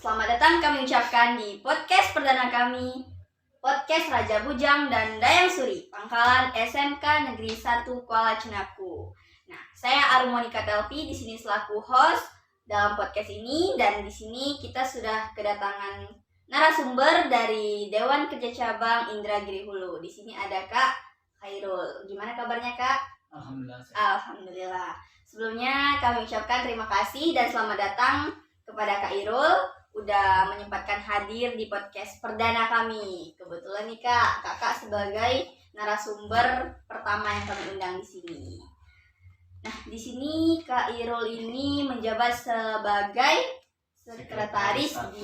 Selamat datang kami ucapkan di podcast perdana kami, podcast Raja Bujang dan Dayang Suri, Pangkalan SMK Negeri 1 Kuala Cenaku. Nah, saya Armonika Telpi di sini selaku host dalam podcast ini, dan di sini kita sudah kedatangan narasumber dari Dewan Kerja Cabang Indragiri Hulu. Di sini ada Kak Khairul. Gimana kabarnya, Kak? Alhamdulillah. Alhamdulillah. Sebelumnya kami ucapkan terima kasih dan selamat datang kepada Kak Irul udah menyempatkan hadir di podcast perdana kami. Kebetulan nih kakak sebagai narasumber pertama yang kami undang di sini. Nah, di sini Kak Irul ini menjabat sebagai sekretaris 1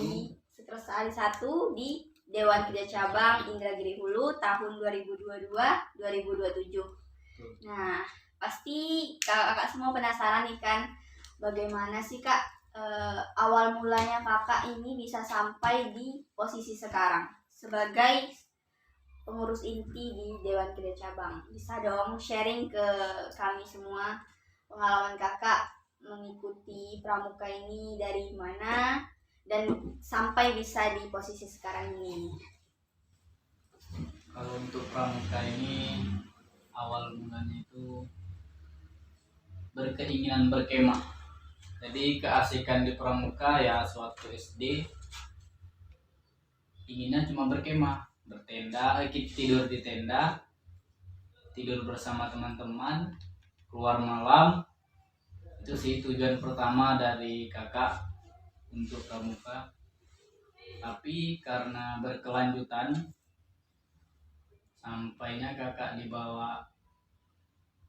di Dewan Kerja Cabang Indragiri Hulu tahun 2022-2027. Nah, pasti kakak semua penasaran nih kan, bagaimana sih Kak awal mulanya kakak ini bisa sampai di posisi sekarang sebagai pengurus inti di Dewan Kerja Cabang. Bisa dong sharing ke kami semua pengalaman kakak mengikuti pramuka ini dari mana dan sampai bisa di posisi sekarang ini. Kalau untuk pramuka ini awal mulanya itu berkeinginan berkemah. Jadi keasikan di pramuka ya suatu SD inginnya cuma berkemah, bertenda, tidur di tenda, tidur bersama teman-teman, keluar malam. Itu sih tujuan pertama dari kakak untuk pramuka. Tapi karena berkelanjutan sampainya kakak dibawa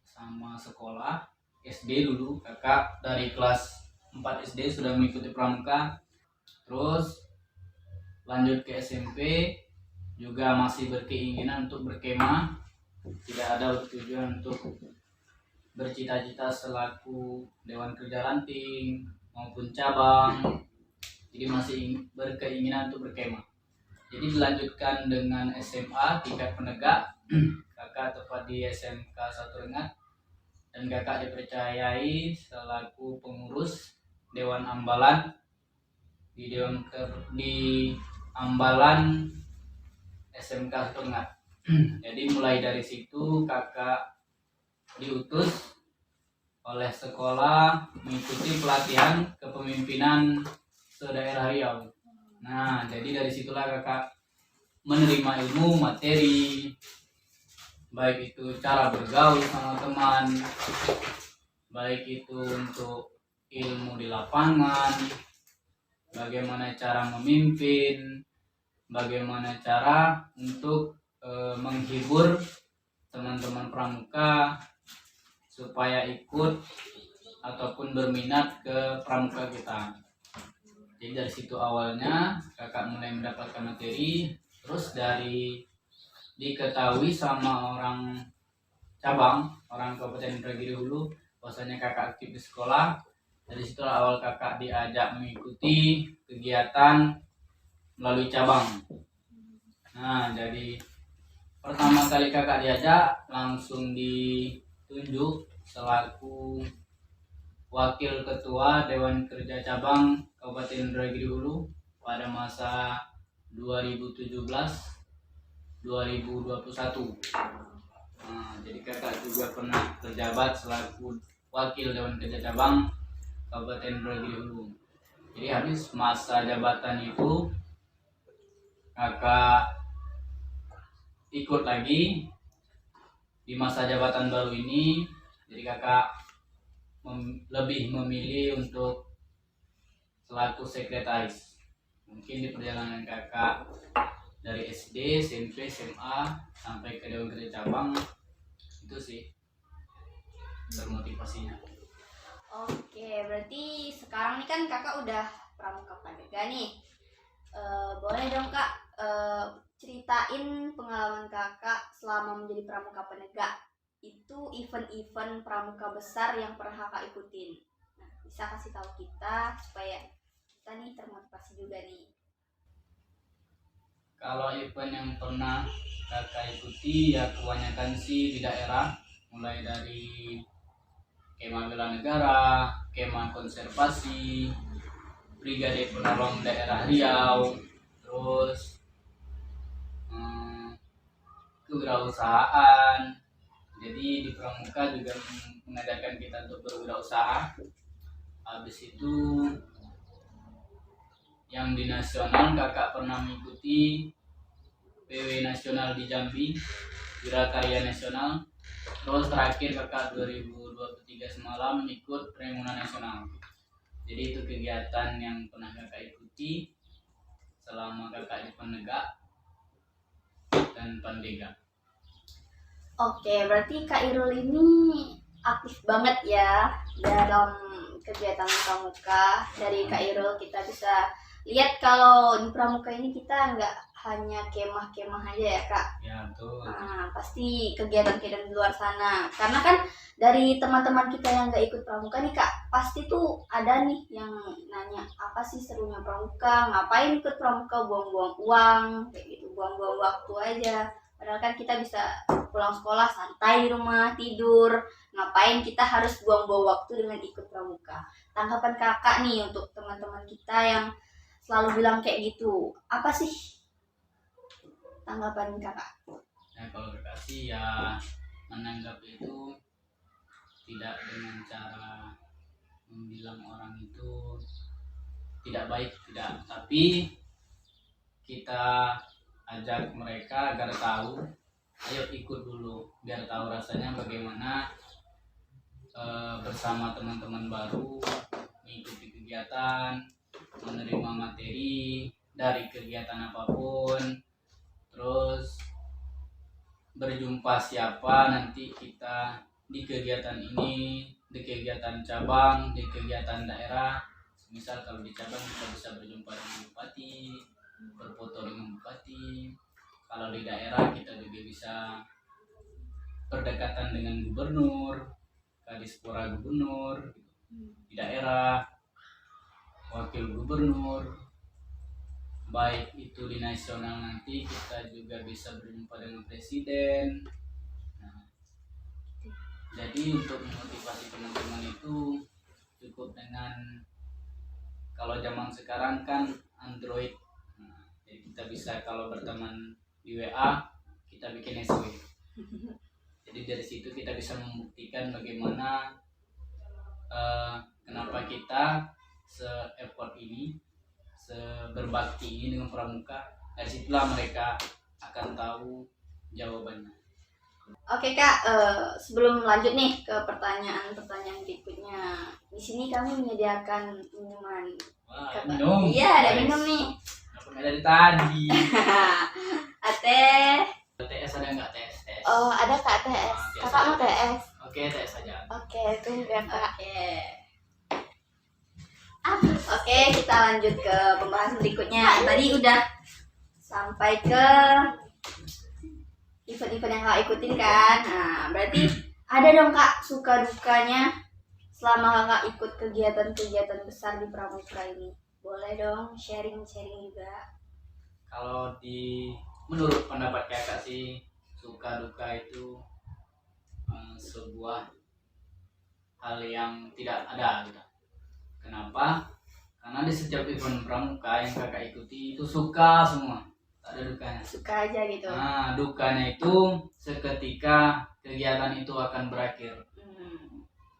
sama sekolah SD dulu, kakak dari kelas 4 SD sudah mengikuti pramuka, terus lanjut ke SMP juga masih berkeinginan untuk berkemah, tidak ada tujuan untuk bercita-cita selaku Dewan Kerja Ranting maupun cabang, jadi masih berkeinginan untuk berkemah. Jadi dilanjutkan dengan SMA tingkat penegak, kakak tepat di SMK 1 Rengat, dan kakak dipercayai selaku pengurus Dewan Ambalan di Ambalan SMK 1 Rengat. Jadi mulai dari situ kakak diutus oleh sekolah mengikuti pelatihan kepemimpinan se-daerah Riau. Nah, jadi dari situlah kakak menerima ilmu materi, baik itu cara bergaul sama teman, baik itu untuk ilmu di lapangan, bagaimana cara memimpin, bagaimana cara untuk menghibur teman-teman pramuka supaya ikut ataupun berminat ke pramuka kita. Jadi dari situ awalnya kakak mulai mendapatkan materi, terus diketahui sama orang cabang, orang Kabupaten Indragiri Hulu, bahwasanya kakak aktif di sekolah. Dari situ awal kakak diajak mengikuti kegiatan melalui cabang. Nah, jadi pertama kali kakak diajak langsung ditunjuk selaku Wakil Ketua Dewan Kerja Cabang Kabupaten Indragiri Hulu pada masa 2017-2021. Nah, jadi kakak juga pernah terjabat selaku Wakil Dewan Kerja Cabang Kabupaten Indragiri Hulu. Jadi habis masa jabatan itu kakak ikut lagi di masa jabatan baru ini. Jadi kakak lebih memilih untuk selaku sekretaris. Mungkin di perjalanan kakak dari SD, SMP, SMA sampai ke Dewan Kerja Cabang, itu sih termotivasinya. Oke, berarti sekarang nih kan kakak udah pramuka penegak nih. Boleh dong Kak ceritain pengalaman kakak selama menjadi pramuka penegak. Itu event-event pramuka besar yang pernah kakak ikutin. Nah, bisa kasih tahu kita supaya kita nih termotivasi juga nih. Kalau event yang pernah kakak ikuti ya kebanyakan sih di daerah, mulai dari kemah bela negara, kemah konservasi, Brigade Penolong Daerah Riau, terus kewirausahaan. Jadi di Pramuka juga mengajarkan kita untuk berwirausaha. Habis itu yang di nasional kakak pernah mengikuti PW nasional di Jambi, Wirakarya Nasional. Terus terakhir kakak 2023 semalam ikut Remuna Nasional. Jadi itu kegiatan yang pernah kakak ikuti selama kakak di Penegak dan Pandega. Oke, berarti Kak Irul ini aktif banget ya dalam kegiatan pramuka. Dari Kak Irul kita bisa lihat kalau di pramuka ini kita nggak hanya kemah-kemah aja ya Kak. Ya betul. Nah, pasti kegiatan-kegiatan di luar sana. Karena kan dari teman-teman kita yang nggak ikut pramuka nih Kak, pasti tuh ada nih yang nanya apa sih serunya pramuka, ngapain ikut pramuka, buang-buang uang, kayak gitu, buang-buang waktu aja. Padahal kan kita bisa pulang sekolah santai di rumah, tidur. Ngapain kita harus buang-buang waktu dengan ikut pramuka? Tanggapan kakak nih untuk teman-teman kita yang selalu bilang kayak gitu. Apa sih tanggapan kakak? Nah kalau kakak sih ya menanggapi itu tidak dengan cara membilang orang itu tidak baik, tidak, tapi kita ajak mereka agar tahu, ayo ikut dulu biar tahu rasanya bagaimana bersama teman-teman baru, mengikuti kegiatan, menerima materi dari kegiatan apapun, terus berjumpa siapa nanti kita di kegiatan ini, di kegiatan cabang, di kegiatan daerah. Misal kalau di cabang kita bisa berjumpa dengan bupati, berfoto dengan bupati. Kalau di daerah kita juga bisa berdekatan dengan gubernur, kadispora gubernur. Di daerah wakil gubernur, baik itu di nasional nanti kita juga bisa berjumpa dengan presiden. Nah, jadi untuk memotivasi teman-teman itu cukup dengan, kalau zaman sekarang kan Android. Nah, jadi kita bisa kalau berteman di WA kita bikin SW. Jadi dari situ kita bisa membuktikan bagaimana kenapa kita se-effort ini, seberbakti ini dengan pramuka. Dari situlah mereka akan tahu jawabannya. Oke Kak, sebelum lanjut nih ke pertanyaan-pertanyaan berikutnya, di sini kami menyediakan minuman. Wah, Kakak. minum. Iya, ada Guys, minum nih. Apa dari tadi? Teh. TS ada nggak TS? TS. Oh, ada Kak TS. Kakak mau TS? Oke, TS saja. Oke, tunggu ya Kak. Oke, kita lanjut ke pembahasan berikutnya. Tadi udah sampai ke event-event yang Kak ikutin kan. Nah, berarti ada dong Kak suka dukanya selama Kakak ikut kegiatan-kegiatan besar di pramuka ini. Boleh dong sharing-sharing juga. Kalau menurut pendapat kakak sih, suka duka itu sebuah hal yang tidak ada gitu. Kenapa? Karena di setiap event pramuka yang kakak ikuti itu suka semua, tak ada dukanya. Suka aja gitu. Nah, dukanya itu seketika kegiatan itu akan berakhir.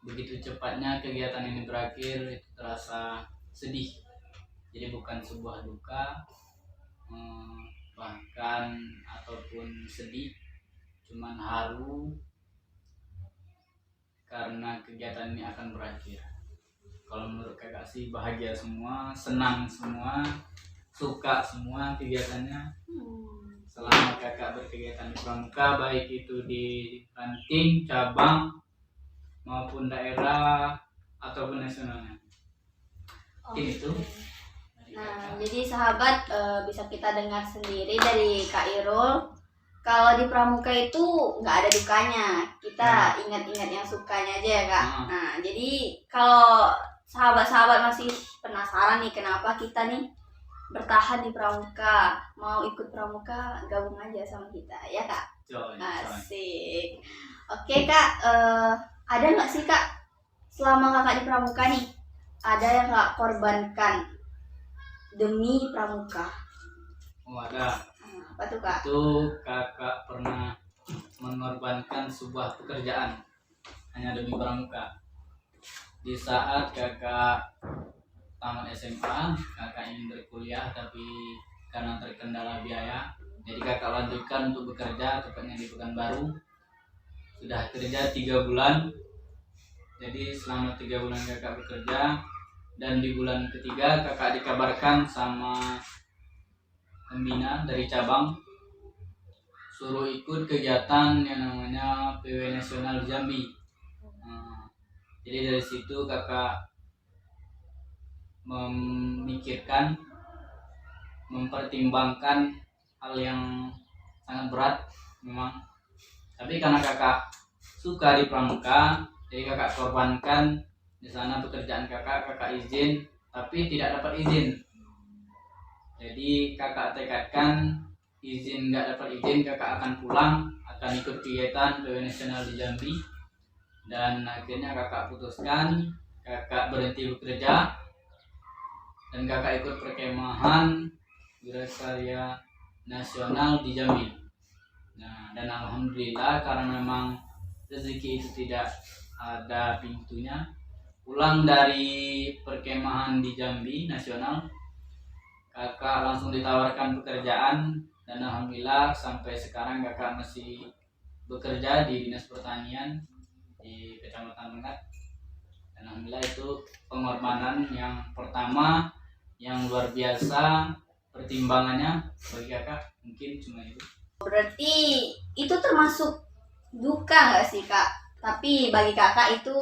Begitu cepatnya kegiatan ini berakhir, itu terasa sedih. Jadi bukan sebuah duka, bahkan ataupun sedih, cuman haru karena kegiatan ini akan berakhir. Kalau menurut kakak sih bahagia semua, senang semua, suka semua kegiatannya. Selama kakak berkegiatan di pramuka, baik itu di ranting, cabang, maupun daerah ataupun nasionalnya. Itu. Nah, jadi sahabat bisa kita dengar sendiri dari Kak Irul, kalau di pramuka itu nggak ada dukanya, kita ingat-ingat yang sukanya aja ya Kak. Nah, jadi kalau sahabat-sahabat masih penasaran nih kenapa kita nih bertahan di pramuka, mau ikut pramuka, gabung aja sama kita ya Kak. Asik. Oke Kak, ada nggak sih Kak selama kakak di pramuka nih, ada yang nggak korbankan demi pramuka? Oh ada. Apa tuh Kak? Itu kakak pernah mengorbankan sebuah pekerjaan hanya demi pramuka. Di saat kakak tamat SMA, kakak ingin berkuliah tapi karena terkendala biaya, jadi kakak lanjutkan untuk bekerja, tepatnya di Pekanbaru. Sudah kerja 3 bulan. Jadi selama 3 bulan kakak bekerja, dan di bulan ketiga kakak dikabarkan sama pembina dari cabang suruh ikut kegiatan yang namanya PW Nasional di Jambi. Nah, jadi dari situ kakak memikirkan, mempertimbangkan hal yang sangat berat memang. Tapi karena kakak suka di pramuka, jadi kakak korbankan di sana pekerjaan kakak izin, tapi tidak dapat izin. Jadi kakak tekadkan nggak dapat izin, kakak akan pulang, akan ikut kegiatan PW Nasional di Jambi. Dan akhirnya kakak putuskan, kakak berhenti bekerja, dan kakak ikut perkemahan Wirakarya Nasional di Jambi. Nah, dan alhamdulillah karena memang rezeki itu tidak ada pintunya, pulang dari perkemahan di Jambi Nasional, kakak langsung ditawarkan pekerjaan, dan alhamdulillah sampai sekarang kakak masih bekerja di Dinas Pertanian di Kecamatan Rengat. Dan alhamdulillah itu pengorbanan yang pertama yang luar biasa, pertimbangannya bagi kakak mungkin cuma itu. Berarti itu termasuk duka nggak sih Kak? Tapi bagi kakak itu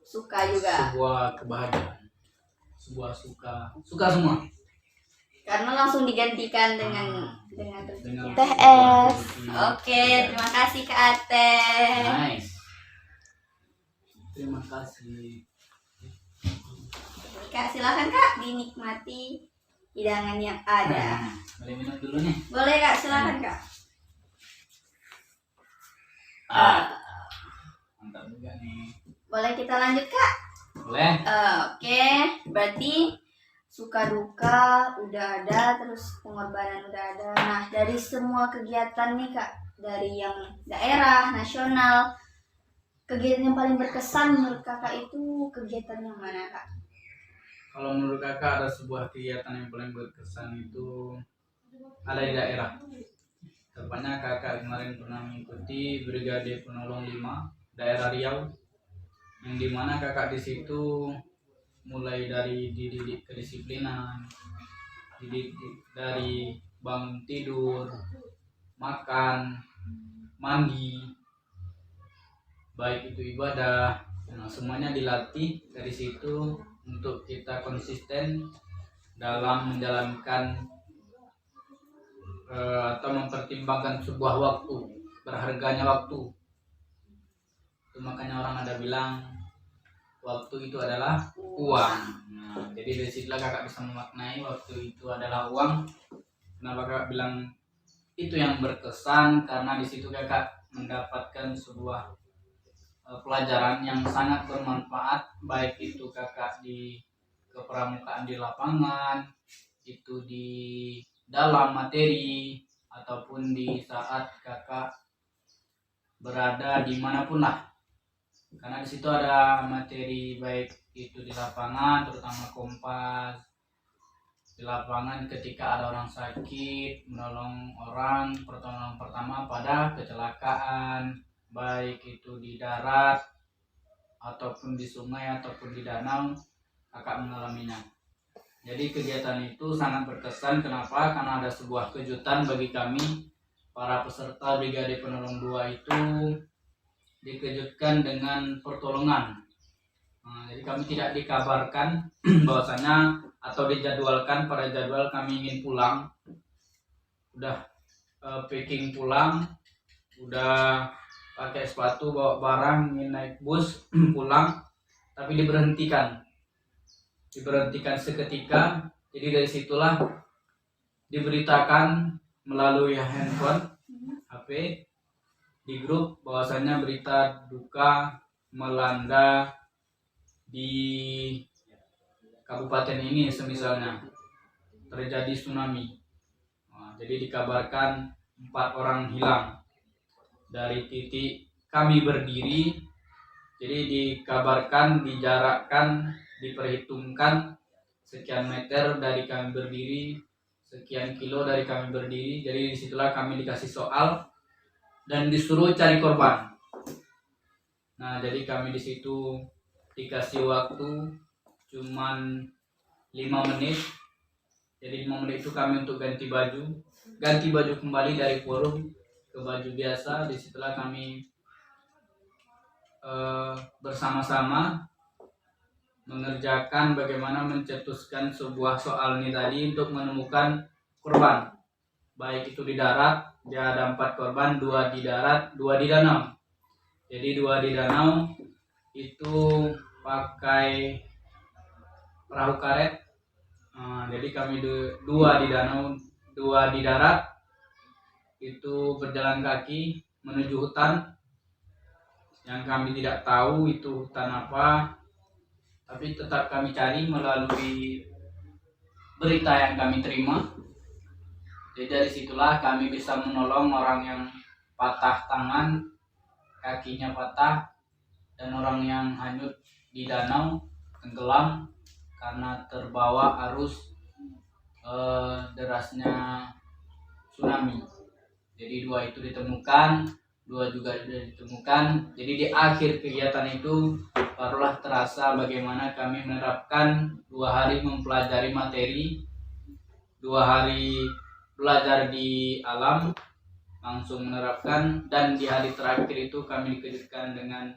suka juga. Sebuah kebahagiaan, sebuah suka semua. Karena langsung digantikan dengan dengan rezekinya. sebuah TS. rezeki. Oke, terima kasih Kak Ate. Nice. Terima kasih. Kak, silakan Kak dinikmati hidangan yang ada. Boleh minum dulu nih. Boleh Kak, silakan Kak. Mantap juga nih. Boleh kita lanjut Kak? Boleh. Oke, berarti suka duka udah ada, terus pengorbanan udah ada. Nah, dari semua kegiatan nih Kak, dari yang daerah, nasional, kegiatan yang paling berkesan menurut kakak itu kegiatan yang mana Kak? Kalau menurut kakak ada sebuah kegiatan yang paling berkesan itu ada di daerah. Tepatnya kakak kemarin pernah mengikuti Brigade Penolong 5 daerah Riau, yang dimana kakak di situ mulai dari dididik kedisiplinan, dididik dari bangun tidur, makan, mandi, baik itu ibadah, semuanya dilatih dari situ untuk kita konsisten dalam menjalankan atau mempertimbangkan sebuah waktu, berharganya waktu. Itu makanya orang ada bilang waktu itu adalah uang. Nah, jadi dari situlah kakak bisa memaknai waktu itu adalah uang. Kenapa kakak bilang itu yang berkesan? Karena di situ kakak mendapatkan sebuah pelajaran yang sangat bermanfaat, baik itu kakak di kepramukaan di lapangan, itu di dalam materi, ataupun di saat kakak berada dimanapun lah. Karena di situ ada materi baik itu di lapangan, terutama kompas di lapangan ketika ada orang sakit, menolong orang, pertolongan pertama pada kecelakaan, baik itu di darat ataupun di sungai ataupun di danau, kakak mengalaminya. Jadi kegiatan itu sangat berkesan. Kenapa? Karena ada sebuah kejutan bagi kami para peserta Brigade Penolong 2 itu, dikejutkan dengan pertolongan. Nah, jadi kami tidak dikabarkan bahwasanya atau dijadwalkan pada jadwal kami ingin pulang, udah packing pulang, udah pakai sepatu, bawa barang, ingin naik bus pulang, tapi diberhentikan seketika. Jadi dari situlah diberitakan melalui handphone, HP, di grup bahwasanya berita duka melanda di kabupaten ini semisalnya. terjadi tsunami. Jadi dikabarkan 4 orang hilang dari titik kami berdiri. Jadi dikabarkan, dijarakkan, diperhitungkan sekian meter dari kami berdiri, sekian kilo dari kami berdiri. Jadi disitulah kami dikasih soal dan disuruh cari korban. Nah, jadi kami di situ dikasih waktu cuman 5 menit. Jadi 5 menit itu kami untuk ganti baju kembali dari forum ke baju biasa. Disitulah kami bersama-sama mengerjakan bagaimana mencetuskan sebuah soal ini tadi untuk menemukan korban. Baik itu di darat, dia ada 4 korban, 2 di darat, 2 di danau. Jadi 2 di danau itu pakai perahu karet. Jadi kami 2 di danau, 2 di darat itu berjalan kaki menuju hutan yang kami tidak tahu itu hutan apa, tapi tetap kami cari melalui berita yang kami terima. Jadi dari situlah kami bisa menolong orang yang patah tangan, kakinya patah, dan orang yang hanyut di danau, tenggelam karena terbawa arus derasnya tsunami. Jadi 2 itu ditemukan, 2 juga sudah ditemukan. Jadi di akhir kegiatan itu barulah terasa bagaimana kami menerapkan 2 hari mempelajari materi, 2 hari belajar di alam, langsung menerapkan, dan di hari terakhir itu kami dikejutkan dengan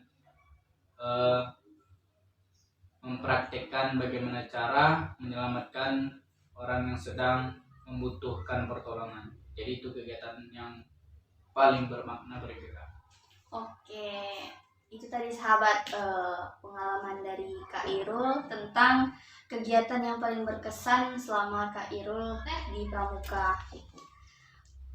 mempraktekkan bagaimana cara menyelamatkan orang yang sedang membutuhkan pertolongan. Jadi itu kegiatan yang paling bermakna bagi kita. Oke, itu tadi sahabat pengalaman dari Kak Irul tentang kegiatan yang paling berkesan selama Kak Irul di Pramuka.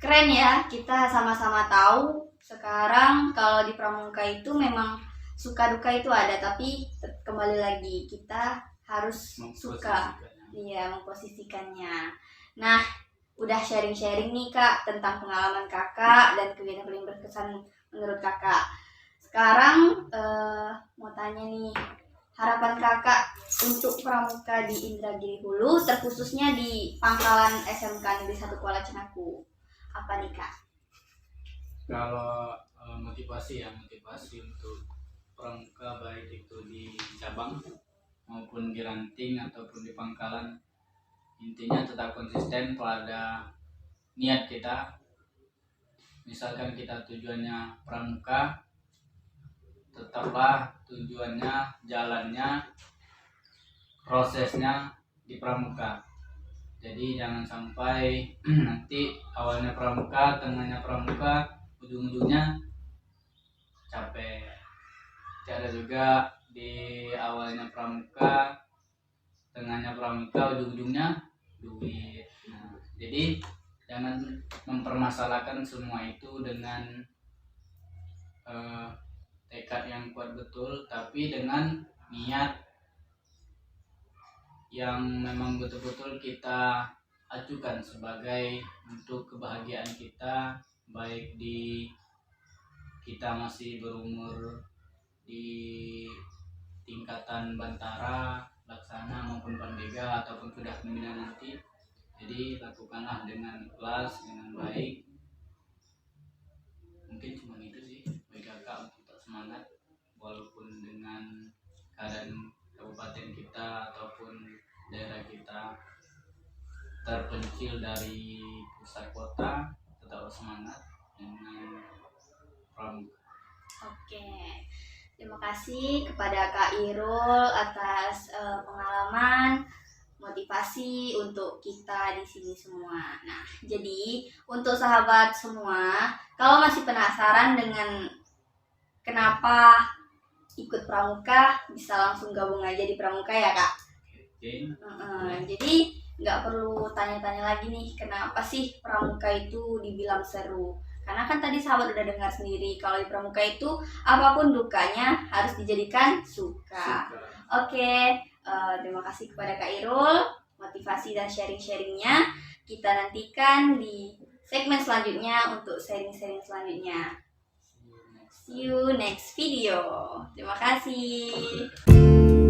Keren ya, kita sama-sama tahu sekarang kalau di Pramuka itu memang suka duka itu ada, tapi kembali lagi kita harus suka, iya, memposisikannya. Nah, udah sharing-sharing nih Kak tentang pengalaman Kakak dan kegiatan paling berkesan menurut Kakak. Sekarang mau tanya nih, harapan Kakak untuk Pramuka di Indragiri Hulu, terkhususnya di Pangkalan SMK Negeri 1 Kuala Cenaku. Apa nih Kak? Kalau motivasi untuk Pramuka baik itu di cabang maupun di ranting ataupun di pangkalan, intinya tetap konsisten pada niat kita. Misalkan kita tujuannya Pramuka, tetaplah tujuannya, jalannya, prosesnya di Pramuka. Jadi jangan sampai nanti awalnya Pramuka, tengahnya Pramuka, ujung-ujungnya capek. Ada juga di awalnya Pramuka, tengahnya Pramuka, ujung-ujungnya duit. Nah, jadi jangan mempermasalahkan semua itu dengan tekad yang kuat betul, tapi dengan niat yang memang betul-betul kita acukan sebagai untuk kebahagiaan kita, baik di kita masih berumur di tingkatan bantara, laksana maupun pandega ataupun sudah pembina nanti. Jadi lakukanlah dengan ikhlas, dengan baik. Mungkin cuma itu sih bagi kakak untuk tetap semangat walaupun dengan keadaan kabupaten kita ataupun daerah kita terpencil dari pusat kota, tetap semangat dengan Pramuka. Oke, terima kasih kepada Kak Irul atas pengalaman, motivasi untuk kita di sini semua. Nah, jadi untuk sahabat semua, kalau masih penasaran dengan kenapa ikut Pramuka, bisa langsung gabung aja di Pramuka ya Kak. Jadi nggak perlu tanya-tanya lagi nih kenapa sih Pramuka itu dibilang seru. Karena kan tadi sahabat udah dengar sendiri kalau di Pramuka itu apapun dukanya harus dijadikan suka. Oke, terima kasih kepada Kak Irul. motivasi dan sharing-sharingnya. Kita nantikan di segmen selanjutnya untuk sharing-sharing selanjutnya. See you next video. Terima kasih.